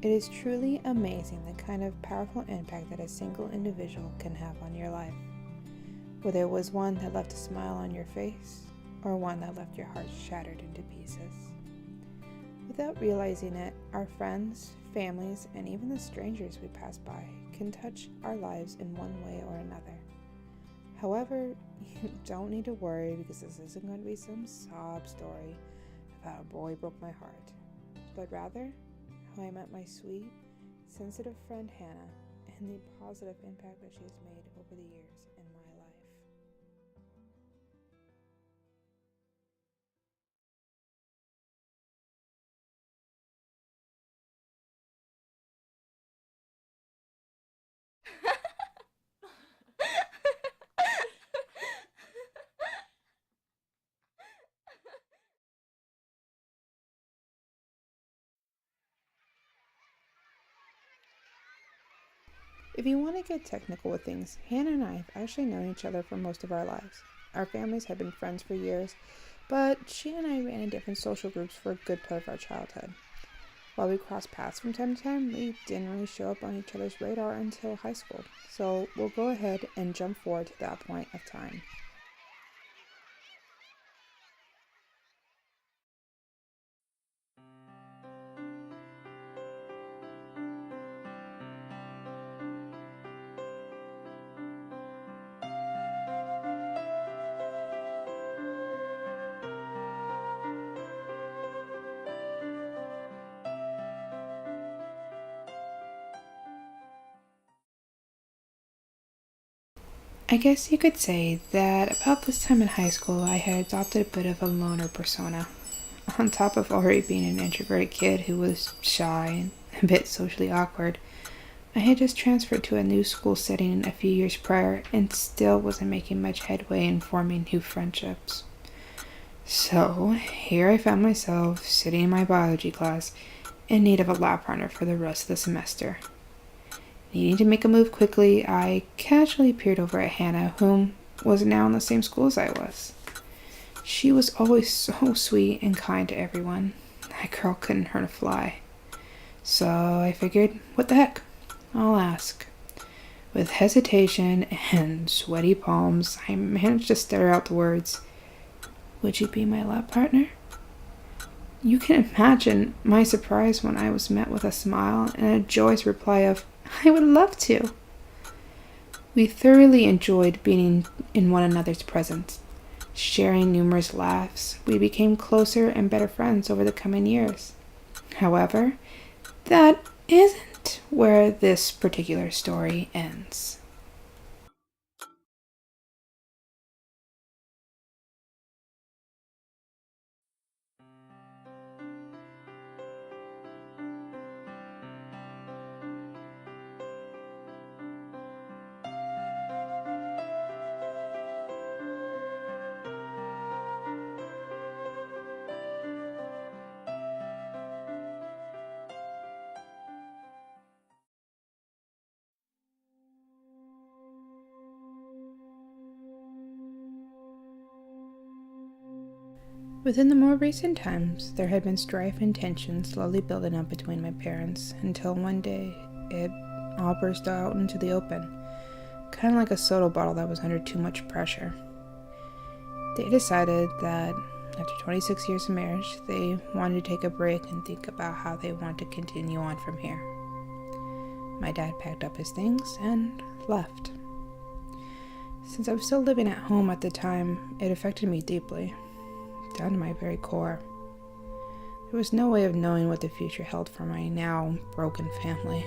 It is truly amazing the kind of powerful impact that a single individual can have on your life. Whether it was one that left a smile on your face, or one that left your heart shattered into pieces. Without realizing it, our friends, families, and even the strangers we pass by can touch our lives in one way or another. However, you don't need to worry because this isn't going to be some sob story of how a boy broke my heart, but rather how I met my sweet, sensitive friend Hannah and the positive impact that she has made over the years in my life. If you want to get technical with things, Hannah and I have actually known each other for most of our lives. Our families have been friends for years, but she and I ran in different social groups for a good part of our childhood. While we crossed paths from time to time, we didn't really show up on each other's radar until high school. So we'll go ahead and jump forward to that point of time. I guess you could say that about this time in high school, I had adopted a bit of a loner persona. On top of already being an introverted kid who was shy and a bit socially awkward, I had just transferred to a new school setting a few years prior and still wasn't making much headway in forming new friendships. So, here I found myself sitting in my biology class in need of a lab partner for the rest of the semester. Needing to make a move quickly, I casually peered over at Hannah, whom was now in the same school as I was. She was always so sweet and kind to everyone. That girl couldn't hurt a fly. So I figured, what the heck? I'll ask. With hesitation and sweaty palms, I managed to stutter out the words, "Would you be my lab partner?" You can imagine my surprise when I was met with a smile and a joyous reply of, "I would love to." We thoroughly enjoyed being in one another's presence. Sharing numerous laughs, we became closer and better friends over the coming years. However, that isn't where this particular story ends. Within the more recent times, there had been strife and tension slowly building up between my parents until one day it all burst out into the open, kind of like a soda bottle that was under too much pressure. They decided that after 26 years of marriage, they wanted to take a break and think about how they want to continue on from here. My dad packed up his things and left. Since I was still living at home at the time, it affected me deeply, down to my very core. There was no way of knowing what the future held for my now broken family.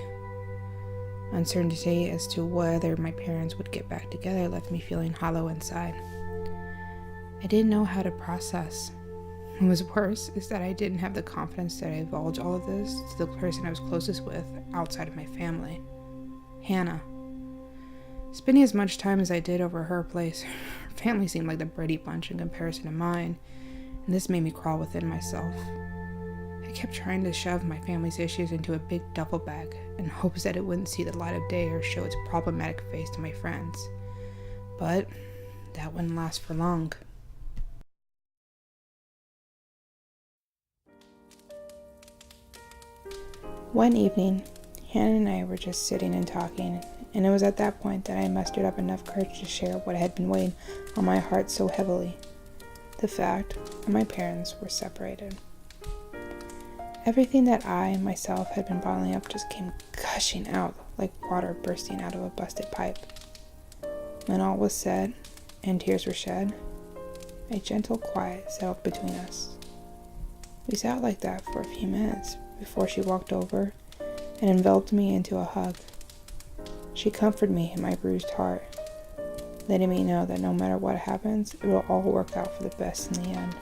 Uncertainty as to whether my parents would get back together left me feeling hollow inside. I didn't know how to process. What was worse is that I didn't have the confidence to divulge all of this to the person I was closest with outside of my family, Hannah. Spending as much time as I did over her place, her family seemed like the Brady Bunch in comparison to mine, and this made me crawl within myself. I kept trying to shove my family's issues into a big duffel bag in hopes that it wouldn't see the light of day or show its problematic face to my friends. But that wouldn't last for long. One evening, Hannah and I were just sitting and talking, and it was at that point that I mustered up enough courage to share what had been weighing on my heart so heavily: the fact that my parents were separated. Everything that I, myself, had been bottling up just came gushing out like water bursting out of a busted pipe. When all was said, and tears were shed, a gentle quiet settled between us. We sat like that for a few minutes before she walked over and enveloped me into a hug. She comforted me in my bruised heart, letting me know that no matter what happens, it will all work out for the best in the end.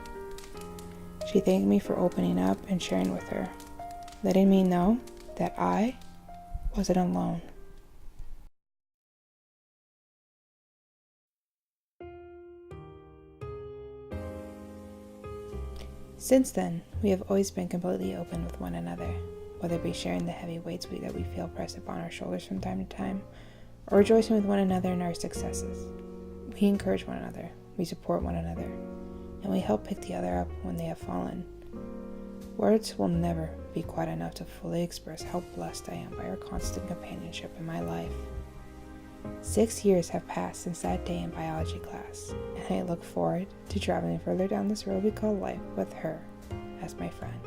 She thanked me for opening up and sharing with her, letting me know that I wasn't alone. Since then, we have always been completely open with one another, whether it be sharing the heavy weights that we feel pressed upon our shoulders from time to time, or rejoicing with one another in our successes. We encourage one another, we support one another, and we help pick the other up when they have fallen. Words will never be quite enough to fully express how blessed I am by her constant companionship in my life. 6 years have passed since that day in biology class, and I look forward to traveling further down this road we call life with her as my friend.